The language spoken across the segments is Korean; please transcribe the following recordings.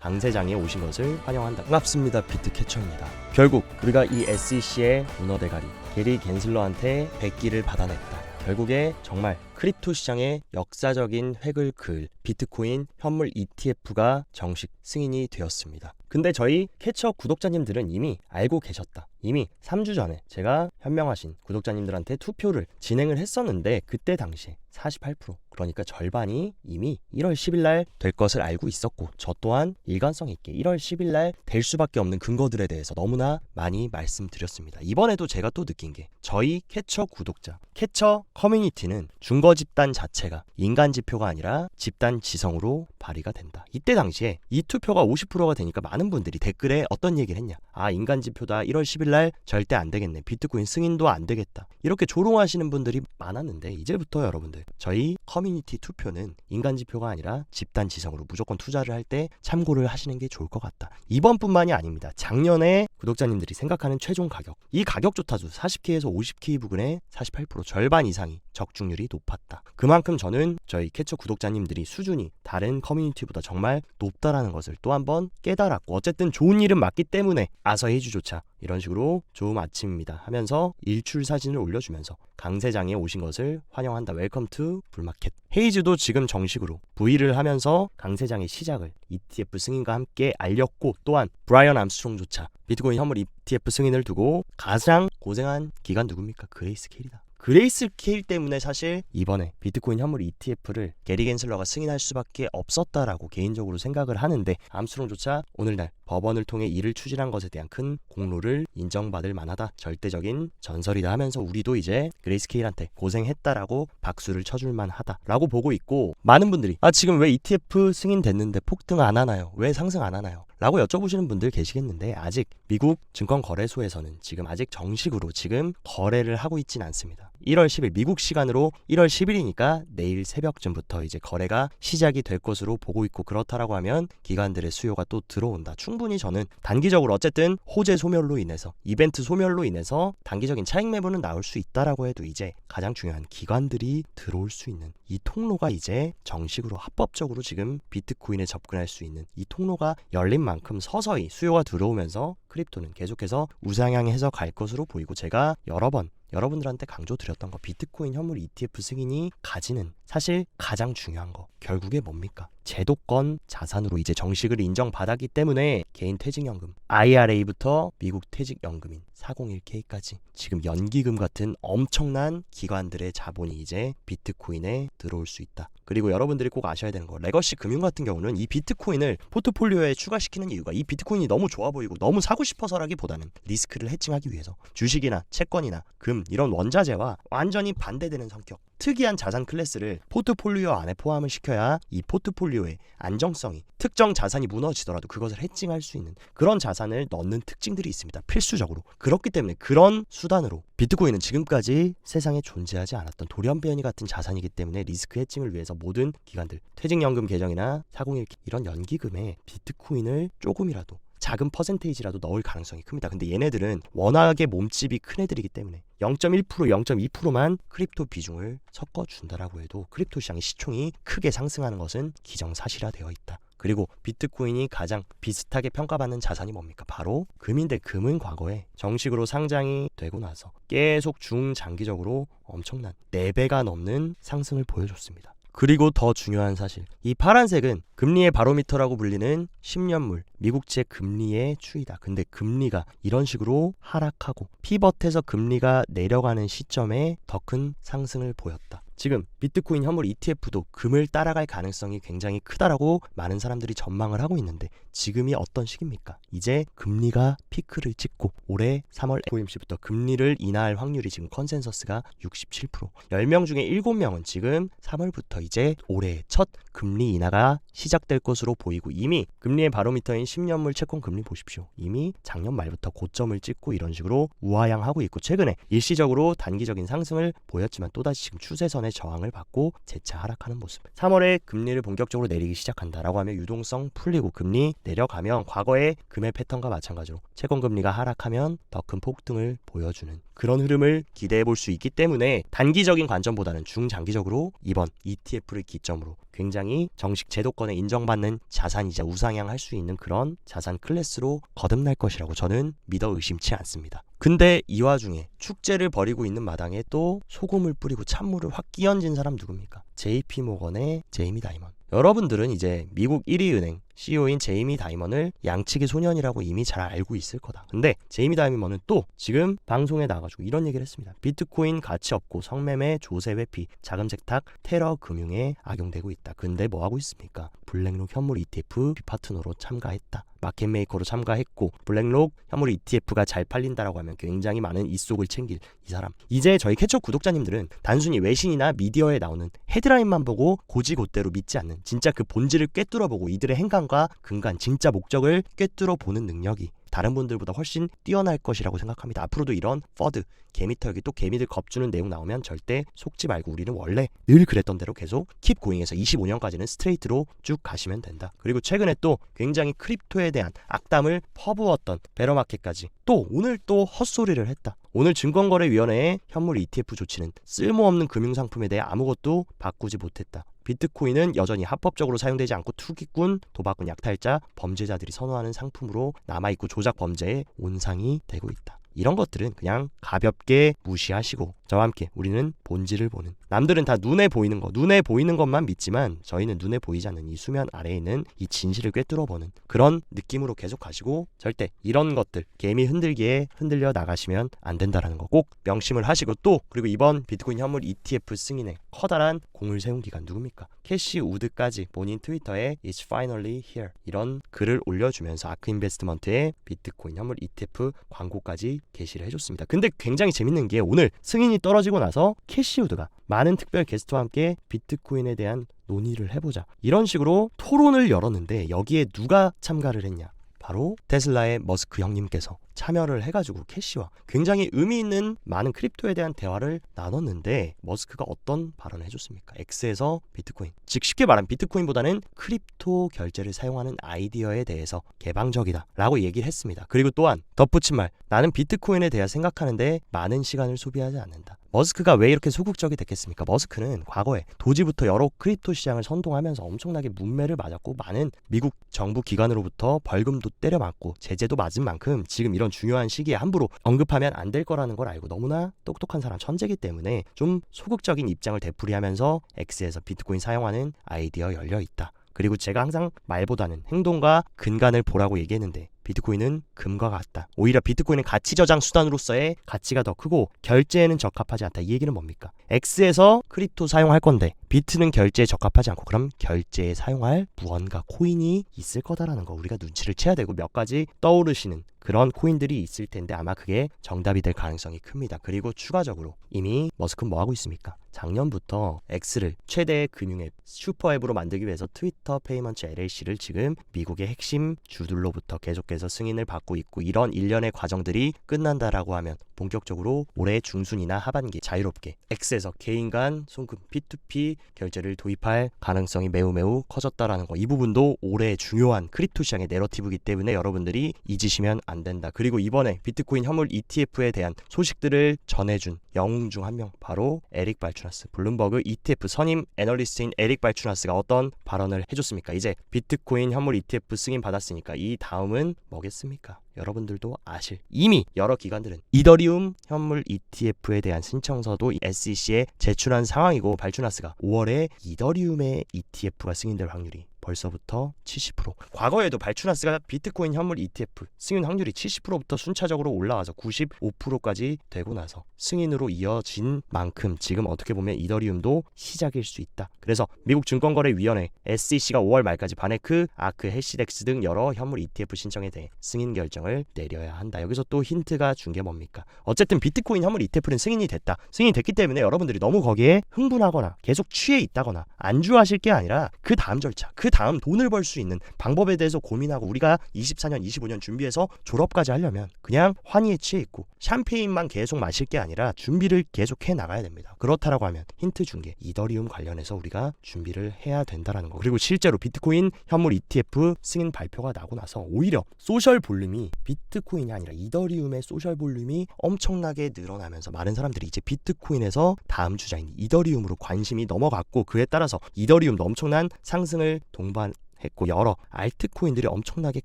강세장에 오신 것을 환영한다. 반갑습니다. 비트캐쳐입니다. 결국 우리가 이 SEC의 문어 대가리 게리 겐슬러한테 100기를 받아냈다. 결국에 정말 크립토 시장의 역사적인 획을 그을 비트코인 현물 ETF가 정식 승인이 되었습니다. 근데 저희 캐쳐 구독자님들은 이미 알고 계셨다. 이미 3주 전에 제가 현명하신 구독자님들한테 투표를 진행을 했었는데 그때 당시에 48% 그러니까 절반이 이미 1월 10일 날 될 것을 알고 있었고 저 또한 일관성 있게 1월 10일 날 될 수밖에 없는 근거들에 대해서 너무나 많이 말씀드렸습니다. 이번에도 제가 또 느낀 게 저희 캐쳐 구독자, 캐쳐 커뮤니티는 준거 집단 자체가 인간 지표가 아니라 집단 지성으로 발휘가 된다. 이때 당시에 이 투표가 50%가 되니까 많은 분들이 댓글에 어떤 얘기를 했냐. 아, 인간 지표다. 1월 10일 날 절대 안 되겠네. 비트코인 승인도 안 되겠다. 이렇게 조롱하시는 분들이 많았는데 이제부터 여러분들 저희 커뮤니티 투표는 인간 지표가 아니라 집단 지성으로 무조건 투자를 할 때 참고를 하시는 게 좋을 것 같다. 이번뿐만이 아닙니다. 작년에 구독자님들이 생각하는 최종 가격, 이 가격조차도 40K에서 50K 부근에 48% 절반 이상이 적중률이 높았다. 그만큼 저는 저희 캐쳐 구독자님들이 수준이 다른 커뮤니티보다 정말 높다라는 것을 또 한번 깨달았고 어쨌든 좋은 일은 맞기 때문에 아서헤이즈조차 이런 식으로 좋은 아침입니다 하면서 일출 사진을 올려주면서 강세장에 오신 것을 환영한다. 웰컴 투 불마켓. 헤이즈도 지금 정식으로 V를 하면서 강세장의 시작을 ETF 승인과 함께 알렸고 또한 브라이언 암스트롱조차 비트코인 현물 ETF 승인을 두고 가장 고생한 기관 누굽니까? 그레이스케일이다. 그레이스케일 때문에 사실 이번에 비트코인 현물 ETF를 게리 겐슬러가 승인할 수밖에 없었다라고 개인적으로 생각을 하는데 암스트롱조차 오늘날 법원을 통해 이를 추진한 것에 대한 큰 공로를 인정받을 만하다. 절대적인 전설이다 하면서 우리도 이제 그레이스케일한테 고생했다라고 박수를 쳐줄 만하다 라고 보고 있고 많은 분들이 지금 왜 ETF 승인됐는데 폭등 안 하나요? 왜 상승 안 하나요? 라고 여쭤보시는 분들 계시겠는데 아직 미국 증권거래소에서는 지금 아직 정식으로 지금 거래를 하고 있진 않습니다. 1월 10일 미국 시간으로 1월 10일이니까 내일 새벽쯤부터 이제 거래가 시작이 될 것으로 보고 있고 그렇다라고 하면 기관들의 수요가 또 들어온다. 충분히 저는 단기적으로 어쨌든 호재 소멸로 인해서 이벤트 소멸로 인해서 단기적인 차익 매물은 나올 수 있다라고 해도 이제 가장 중요한 기관들이 들어올 수 있는 이 통로가 이제 정식으로 합법적으로 지금 비트코인에 접근할 수 있는 이 통로가 열린 만큼 서서히 수요가 들어오면서 크립토는 계속해서 우상향해서 갈 것으로 보이고 제가 여러 번 여러분들한테 강조드렸던 거 비트코인 현물 ETF 승인이 가지는 사실 가장 중요한 거 결국에 뭡니까? 제도권 자산으로 이제 정식을 인정받았기 때문에 개인 퇴직연금 IRA부터 미국 퇴직연금인 401K까지 지금 연기금 같은 엄청난 기관들의 자본이 이제 비트코인에 들어올 수 있다. 그리고 여러분들이 꼭 아셔야 되는 거 레거시 금융 같은 경우는 이 비트코인을 포트폴리오에 추가시키는 이유가 이 비트코인이 너무 좋아 보이고 너무 사고 싶어서라기보다는 리스크를 해칭하기 위해서 주식이나 채권이나 금 이런 원자재와 완전히 반대되는 성격 특이한 자산 클래스를 포트폴리오 안에 포함을 시켜야 이 포트폴리오의 안정성이 특정 자산이 무너지더라도 그것을 해칭할 수 있는 그런 자산을 넣는 특징들이 있습니다. 필수적으로. 그렇기 때문에 그런 수단으로 비트코인은 지금까지 세상에 존재하지 않았던 돌연변이 같은 자산이기 때문에 리스크 해칭을 위해서 모든 기관들 퇴직연금 계정이나 401K 이런 연기금에 비트코인을 조금이라도 작은 퍼센테이지라도 넣을 가능성이 큽니다. 근데 얘네들은 워낙에 몸집이 큰 애들이기 때문에 0.1%, 0.2%만 크립토 비중을 섞어준다라고 해도 크립토 시장의 시총이 크게 상승하는 것은 기정사실화되어 있다. 그리고 비트코인이 가장 비슷하게 평가받는 자산이 뭡니까? 바로 금인데 금은 과거에 정식으로 상장이 되고 나서 계속 중장기적으로 엄청난 4배가 넘는 상승을 보여줬습니다. 그리고 더 중요한 사실, 이 파란색은 금리의 바로미터라고 불리는 10년물 미국채 금리의 추이다. 근데 금리가 이런 식으로 하락하고 피벗해서 금리가 내려가는 시점에 더 큰 상승을 보였다. 지금 비트코인 현물 ETF도 금을 따라갈 가능성이 굉장히 크다라고 많은 사람들이 전망을 하고 있는데 지금이 어떤 시기입니까? 이제 금리가 피크를 찍고 올해 3월 FOMC부터 금리를 인하할 확률이 지금 컨센서스가 67%. 10명 중에 7명은 지금 3월부터 이제 올해 첫 금리 인하가 시작될 것으로 보이고 이미 금리의 바로미터인 10년물 채권 금리 보십시오. 이미 작년 말부터 고점을 찍고 이런 식으로 우하향하고 있고 최근에 일시적으로 단기적인 상승을 보였지만 또다시 지금 추세선의 저항을 받고 재차 하락하는 모습. 3월에 금리를 본격적으로 내리기 시작한다라고 하면 유동성 풀리고 금리 내려가면 과거의 금의 패턴과 마찬가지로 채권 금리가 하락하면 더 큰 폭등을 보여주는 그런 흐름을 기대해 볼 수 있기 때문에 단기적인 관점보다는 중장기적으로 이번 ETF를 기점으로 굉장히 정식 제도권에 인정받는 자산이자 우상향할 수 있는 그런 자산 클래스로 거듭날 것이라고 저는 믿어 의심치 않습니다. 근데 이 와중에 축제를 벌이고 있는 마당에 또 소금을 뿌리고 찬물을 확 끼얹은 사람 누굽니까? JP모건의 제이미 다이먼. 여러분들은 이제 미국 1위 은행 CEO인 제이미 다이먼을 양측의 소년이라고 이미 잘 알고 있을 거다. 근데 제이미 다이먼은 또 지금 방송에 나가지고 이런 얘기를 했습니다. 비트코인 가치 없고 성매매, 조세 회피, 자금 세탁, 테러 금융에 악용되고 있다. 근데 뭐 하고 있습니까? 블랙록 현물 ETF 파트너로 참가했다. 마켓메이커로 참가했고 블랙록 현물 ETF가 잘 팔린다라고 하면 굉장히 많은 이속을 챙길 이 사람. 이제 저희 캐쳐 구독자님들은 단순히 외신이나 미디어에 나오는 헤드라인만 보고 고지고대로 믿지 않는 진짜 그 본질을 꿰뚫어보고 이들의 행간과 근간 진짜 목적을 꿰뚫어보는 능력이 다른 분들보다 훨씬 뛰어날 것이라고 생각합니다. 앞으로도 이런 퍼드, 개미털기 또 개미들 겁주는 내용 나오면 절대 속지 말고 우리는 원래 늘 그랬던 대로 계속 킵 고잉해서 25년까지는 스트레이트로 쭉 가시면 된다. 그리고 최근에 또 굉장히 크립토에 대한 악담을 퍼부었던 베러마켓까지 또 오늘 또 헛소리를 했다. 오늘 증권거래위원회의 현물 ETF 조치는 쓸모없는 금융상품에 대해 아무것도 바꾸지 못했다. 비트코인은 여전히 합법적으로 사용되지 않고 투기꾼, 도박꾼, 약탈자, 범죄자들이 선호하는 상품으로 남아있고 조작 범죄의 온상이 되고 있다. 이런 것들은 그냥 가볍게 무시하시고 저와 함께 우리는 본질을 보는, 남들은 다 눈에 보이는 거, 눈에 보이는 것만 믿지만 저희는 눈에 보이지 않는 이 수면 아래에 있는 이 진실을 꿰뚫어보는 그런 느낌으로 계속 가시고 절대 이런 것들 개미 흔들기에 흔들려 나가시면 안 된다라는 거 꼭 명심을 하시고 또 그리고 이번 비트코인 현물 ETF 승인에 커다란 공을 세운 기관 누굽니까? 캐시 우드까지 본인 트위터에 It's finally here 이런 글을 올려주면서 아크 인베스트먼트의 비트코인 현물 ETF 광고까지 게시를 해줬습니다. 근데 굉장히 재밌는 게 오늘 승인이 떨어지고 나서 캐시 우드가 많은 특별 게스트와 함께 비트코인에 대한 논의를 해보자 이런 식으로 토론을 열었는데 여기에 누가 참가를 했냐? 바로 테슬라의 머스크 형님께서 참여를 해가지고 캐시와 굉장히 의미 있는 많은 크립토에 대한 대화를 나눴는데 머스크가 어떤 발언을 해줬습니까? X에서 비트코인, 즉 쉽게 말하면 비트코인보다는 크립토 결제를 사용하는 아이디어에 대해서 개방적이다 라고 얘기를 했습니다. 그리고 또한 덧붙인 말, 나는 비트코인에 대해 생각하는데 많은 시간을 소비하지 않는다. 머스크가 왜 이렇게 소극적이 됐겠습니까? 머스크는 과거에 도지부터 여러 크립토 시장을 선동하면서 엄청나게 문매를 맞았고 많은 미국 정부 기관으로부터 벌금도 때려맞고 제재도 맞은 만큼 지금 이런 중요한 시기에 함부로 언급하면 안 될 거라는 걸 알고 너무나 똑똑한 사람 천재이기 때문에 좀 소극적인 입장을 되풀이하면서 X에서 비트코인 사용하는 아이디어 열려있다. 그리고 제가 항상 말보다는 행동과 근간을 보라고 얘기했는데 비트코인은 금과 같다. 오히려 비트코인은 가치 저장 수단으로서의 가치가 더 크고 결제에는 적합하지 않다. 이 얘기는 뭡니까? X에서 크립토 사용할 건데 비트는 결제에 적합하지 않고 그럼 결제에 사용할 무언가 코인이 있을 거다라는 거 우리가 눈치를 채야 되고 몇 가지 떠오르시는 그런 코인들이 있을 텐데 아마 그게 정답이 될 가능성이 큽니다. 그리고 추가적으로 이미 머스크는 뭐 하고 있습니까? 작년부터 X를 최대의 금융앱 슈퍼앱으로 만들기 위해서 트위터 페이먼트 LLC를 지금 미국의 핵심 주들로부터 계속해서 승인을 받고 있고 이런 일련의 과정들이 끝난다라고 하면 본격적으로 올해 중순이나 하반기 자유롭게 X에서 개인 간 송금 P2P 결제를 도입할 가능성이 매우 커졌다라는 거. 이 부분도 올해 중요한 크립토 시장의 내러티브이기 때문에 여러분들이 잊으시면 안 된다. 그리고 이번에 비트코인 현물 ETF에 대한 소식들을 전해준 영웅 중 한 명 바로 에릭 발추나스, 블룸버그 ETF 선임 애널리스트인 에릭 발추나스가 어떤 발언을 해줬습니까? 이제 비트코인 현물 ETF 승인 받았으니까 이 다음은 뭐겠습니까? 여러분들도 아실 이미 여러 기관들은 이더리움 현물 ETF에 대한 신청서도 SEC에 제출한 상황이고 발추나스가 5월에 이더리움의 ETF가 승인될 확률이 벌써부터 70%. 과거에도 발추나스가 비트코인 현물 ETF 승인 확률이 70%부터 순차적으로 올라와서 95%까지 되고 나서 승인으로 이어진 만큼 지금 어떻게 보면 이더리움도 시작일 수 있다. 그래서 미국 증권거래위원회 SEC가 5월 말까지 바네크, 아크, 해시덱스 등 여러 현물 ETF 신청에 대해 승인 결정을 내려야 한다. 여기서 또 힌트가 준 게 뭡니까? 어쨌든 비트코인 현물 ETF는 승인이 됐다. 승인이 됐기 때문에 여러분들이 너무 거기에 흥분하거나 계속 취해 있다거나 안주하실 게 아니라 그 다음 절차, 그 다음 돈을 벌 수 있는 방법에 대해서 고민하고 우리가 24년, 25년 준비해서 졸업까지 하려면 그냥 환희에 취해 있고 샴페인만 계속 마실 게 아니라 준비를 계속 해 나가야 됩니다. 그렇다라고 하면 힌트 준 게 이더리움 관련해서 우리가 준비를 해야 된다라는 거. 그리고 실제로 비트코인 현물 ETF 승인 발표가 나고 나서 오히려 소셜 볼륨이 비트코인이 아니라 이더리움의 소셜 볼륨이 엄청나게 늘어나면서 많은 사람들이 이제 비트코인에서 다음 주자인 이더리움으로 관심이 넘어갔고 그에 따라서 이더리움도 엄청난 상승을 동반했고 여러 알트코인들이 엄청나게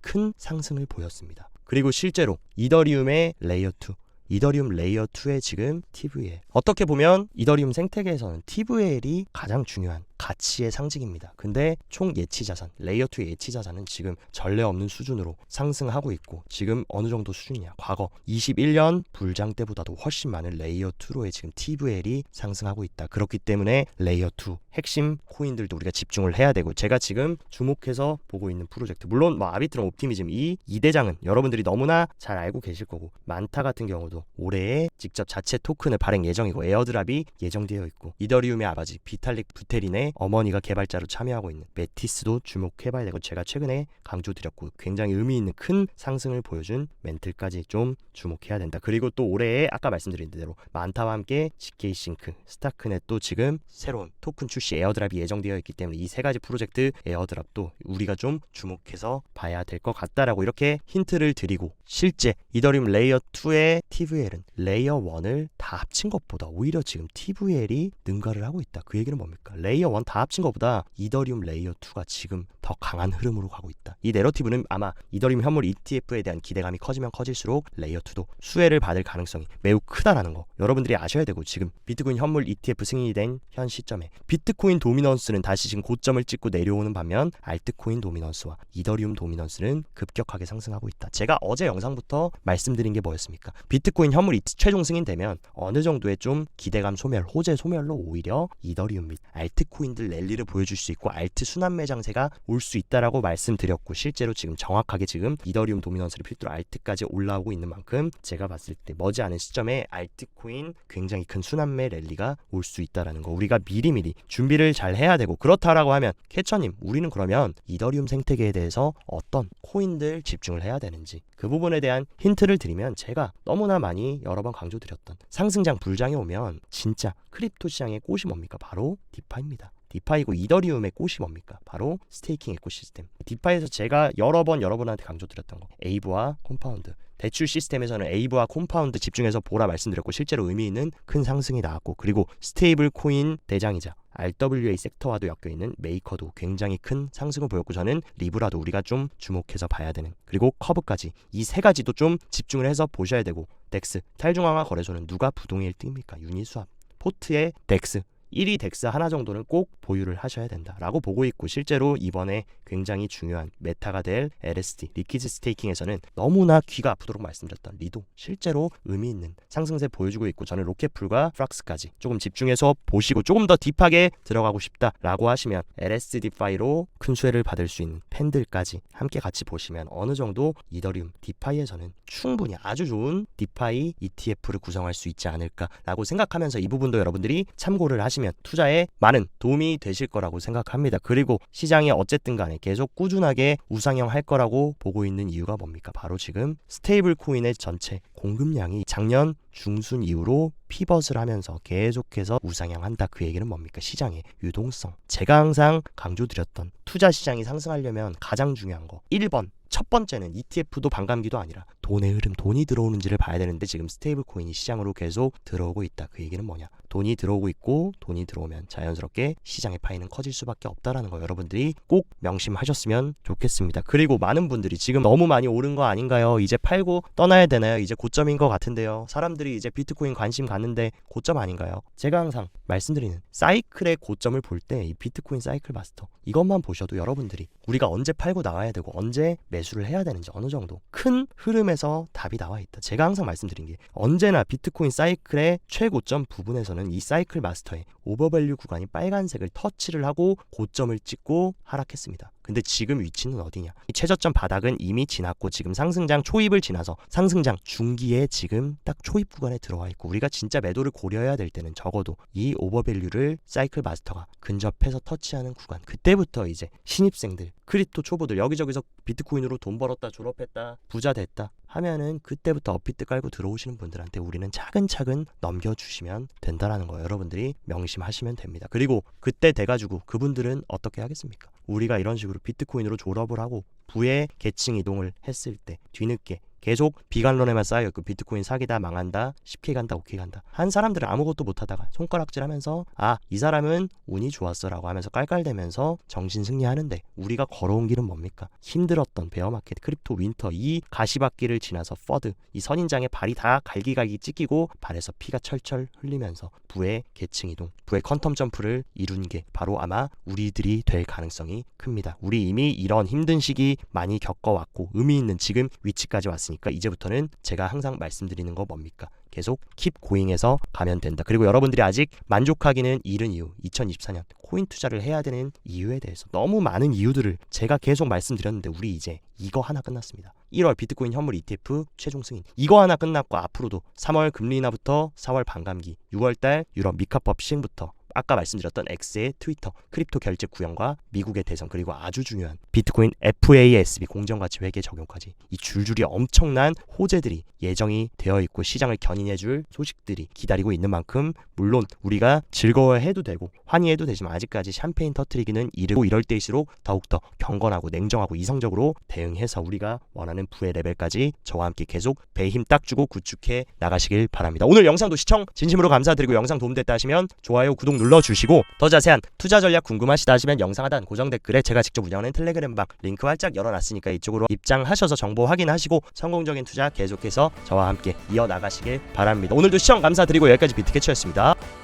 큰 상승을 보였습니다. 그리고 실제로 이더리움의 레이어 2 이더리움 레이어 2의 지금 TVL 어떻게 보면 이더리움 생태계에서는 TVL이 가장 중요한 가치의 상징입니다. 근데 총 예치 자산, 레이어 2의 예치 자산은 지금 전례 없는 수준으로 상승하고 있고 지금 어느 정도 수준이냐? 과거 21년 불장 때보다도 훨씬 많은 레이어 2로의 지금 TVL이 상승하고 있다. 그렇기 때문에 레이어 2 핵심 코인들도 우리가 집중을 해야 되고 제가 지금 주목해서 보고 있는 프로젝트 물론 아비트럼 옵티미즘 이 2대장은 여러분들이 너무나 잘 알고 계실 거고 만타 같은 경우도 올해에 직접 자체 토큰을 발행 예정이고 에어드랍이 예정되어 있고 이더리움의 아버지 비탈릭 부테린의 어머니가 개발자로 참여하고 있는 메티스도 주목해봐야 되고 제가 최근에 강조드렸고 굉장히 의미 있는 큰 상승을 보여준 멘틀까지 좀 주목해야 된다. 그리고 또 올해에 아까 말씀드린 대로 만타와 함께 GK싱크, 스타크넷도 지금 새로운 토큰 출시 에어드랍이 예정되어 있기 때문에 이 세 가지 프로젝트 에어드랍도 우리가 좀 주목해서 봐야 될 것 같다라고 이렇게 힌트를 드리고 실제 이더리움 레이어 2의 TVL은 레이어 1을 다 합친 것보다 오히려 지금 TVL이 능가를 하고 있다. 그 얘기는 뭡니까? 레이어 1 다 합친 것보다 이더리움 레이어 2가 지금 더 강한 흐름으로 가고 있다. 이 내러티브는 아마 이더리움 현물 ETF에 대한 기대감이 커지면 커질수록 레이어 2도 수혜를 받을 가능성이 매우 크다라는 거 여러분들이 아셔야 되고 지금 비트코인 현물 ETF 승인이 된 현 시점에 비트코인 도미넌스는 다시 지금 고점을 찍고 내려오는 반면 알트코인 도미넌스와 이더리움 도미넌스는 급격하게 상승하고 있다. 제가 어제 영상부터 말씀드린 게 뭐였습니까? 비트코인 현물 최종 승인되면 어느 정도의 좀 기대감 소멸, 호재 소멸로 오히려 이더리움 및 알트코인들 랠리를 보여줄 수 있고 알트 순환 매장세가 올 수 있다라고 말씀드렸고 실제로 지금 정확하게 지금 이더리움 도미넌스를 필두로 알트까지 올라오고 있는 만큼 제가 봤을 때 머지않은 시점에 알트코인 굉장히 큰 순환매 랠리가 올 수 있다라는 거 우리가 미리미리 준비를 잘 해야 되고 그렇다라고 하면 캐처님 우리는 그러면 이더리움 생태계에 대해서 어떤 코인들 집중을 해야 되는지 그 부분에 대한 힌트를 드리면 제가 너무나 많이 여러 번 강조드렸던 상승장 불장이 오면 진짜 크립토 시장의 꽃이 뭡니까? 바로 디파입니다. 디파이고 이더리움의 꽃이 뭡니까? 바로 스테이킹 에코시스템. 디파이에서 제가 여러 번한테 강조드렸던 거 에이브와 콤파운드 대출 시스템에서는 에이브와 콤파운드 집중해서 보라 말씀드렸고 실제로 의미 있는 큰 상승이 나왔고 그리고 스테이블 코인 대장이자 RWA 섹터와도 엮여있는 메이커도 굉장히 큰 상승을 보였고 저는 리브라도 우리가 좀 주목해서 봐야 되는 그리고 커브까지 이 세 가지도 좀 집중을 해서 보셔야 되고 덱스 탈중앙화 거래소는 누가 부동의 1등입니까? 유니스왑 포트의 덱스 1위 덱스 하나 정도는 꼭 보유를 하셔야 된다라고 보고 있고 실제로 이번에 굉장히 중요한 메타가 될 LSD 리퀴드 스테이킹에서는 너무나 귀가 아프도록 말씀드렸던 리도 실제로 의미 있는 상승세 보여주고 있고 저는 로켓풀과 프락스까지 조금 집중해서 보시고 조금 더 딥하게 들어가고 싶다라고 하시면 LSD파이로 큰 수혜를 받을 수 있는 팬들까지 함께 같이 보시면 어느 정도 이더리움 디파이에서는 충분히 아주 좋은 디파이 ETF를 구성할 수 있지 않을까라고 생각하면서 이 부분도 여러분들이 참고를 하시면 투자에 많은 도움이 되실 거라고 생각합니다. 그리고 시장이 어쨌든 간에 계속 꾸준하게 우상향할 거라고 보고 있는 이유가 뭡니까? 바로 지금 스테이블 코인의 전체 공급량이 작년 중순 이후로 피벗을 하면서 계속해서 우상향한다. 그 얘기는 뭡니까? 시장의 유동성. 제가 항상 강조드렸던 투자 시장이 상승하려면 가장 중요한 거 1번 첫 번째는 ETF도 반감기도 아니라 돈의 흐름, 돈이 들어오는지를 봐야 되는데 지금 스테이블 코인이 시장으로 계속 들어오고 있다. 그 얘기는 뭐냐? 돈이 들어오고 있고 돈이 들어오면 자연스럽게 시장의 파이는 커질 수밖에 없다라는 거 여러분들이 꼭 명심하셨으면 좋겠습니다. 그리고 많은 분들이 지금 너무 많이 오른 거 아닌가요? 이제 팔고 떠나야 되나요? 이제 고점인 것 같은데요. 사람들이 이제 비트코인 관심 갖는데 고점 아닌가요? 제가 항상 말씀드리는 사이클의 고점을 볼 때 이 비트코인 사이클 마스터 이것만 보셔도 여러분들이 우리가 언제 팔고 나와야 되고 언제 매수를 해야 되는지 어느 정도 큰 흐름에서 답이 나와 있다. 제가 항상 말씀드린 게 언제나 비트코인 사이클의 최고점 부분에서는 이 사이클 마스터의 오버밸류 구간이 빨간색을 터치를 하고 고점을 찍고 하락했습니다. 근데 지금 위치는 어디냐? 이 최저점 바닥은 이미 지났고 지금 상승장 초입을 지나서 상승장 중기에 지금 딱 초입 구간에 들어와 있고, 우리가 진짜 매도를 고려해야 될 때는 적어도 이 오버밸류를 사이클 마스터가 근접해서 터치하는 구간, 그때부터 이제 신입생들, 크립토 초보들, 여기저기서 비트코인으로 돈 벌었다, 졸업했다, 부자 됐다 하면은 그때부터 업비트 깔고 들어오시는 분들한테 우리는 차근차근 넘겨주시면 된다라는 거 여러분들이 명심하시면 됩니다. 그리고 그때 돼가지고 그분들은 어떻게 하겠습니까? 우리가 이런 식으로 비트코인으로 졸업을 하고 부의 계층 이동을 했을 때 뒤늦게 계속 비관론에만 쌓여있고 비트코인 사기다, 망한다, 10K 간다, 5K 간다 한 사람들은 아무것도 못하다가 손가락질하면서 아, 이 사람은 운이 좋았어 라고 하면서 깔깔대면서 정신 승리하는데, 우리가 걸어온 길은 뭡니까? 힘들었던 베어마켓, 크립토 윈터, 이 가시밭길을 지나서 퍼드, 이 선인장에 발이 다 갈기갈기 찢기고 발에서 피가 철철 흘리면서 부의 계층 이동, 부의 퀀텀 점프를 이룬 게 바로 아마 우리들이 될 가능성이 큽니다. 우리 이미 이런 힘든 시기 많이 겪어왔고 의미 있는 지금 위치까지 왔으니까 이제부터는 제가 항상 말씀드리는 거 뭡니까? 계속 킵 고잉해서 가면 된다. 그리고 여러분들이 아직 만족하기는 이른 이유, 2024년 코인 투자를 해야 되는 이유에 대해서 너무 많은 이유들을 제가 계속 말씀드렸는데, 우리 이제 이거 하나 끝났습니다. 1월 비트코인 현물 ETF 최종 승인, 이거 하나 끝났고 앞으로도 3월 금리 인하부터 4월 반감기, 6월달 유럽 미카법 시행부터 아까 말씀드렸던 X의 트위터, 크립토 결제 구형과 미국의 대선, 그리고 아주 중요한 비트코인 FASB 공정가치 회계 적용까지 이 줄줄이 엄청난 호재들이 예정이 되어 있고 시장을 견인해줄 소식들이 기다리고 있는 만큼, 물론 우리가 즐거워해도 되고 환희해도 되지만 아직까지 샴페인 터트리기는 이르고, 이럴 때일수록 더욱더 경건하고 냉정하고 이성적으로 대응해서 우리가 원하는 부의 레벨까지 저와 함께 계속 배에 힘 딱 주고 구축해 나가시길 바랍니다. 오늘 영상도 시청 진심으로 감사드리고, 영상 도움됐다 하시면 좋아요, 구독 눌러주시고, 더 자세한 투자 전략 궁금하시다 하시면 영상 하단 고정 댓글에 제가 직접 운영하는 텔레그램방 링크 활짝 열어놨으니까 이쪽으로 입장하셔서 정보 확인하시고 성공적인 투자 계속해서 저와 함께 이어나가시길 바랍니다. 오늘도 시청 감사드리고 여기까지 비트캐쳐였습니다.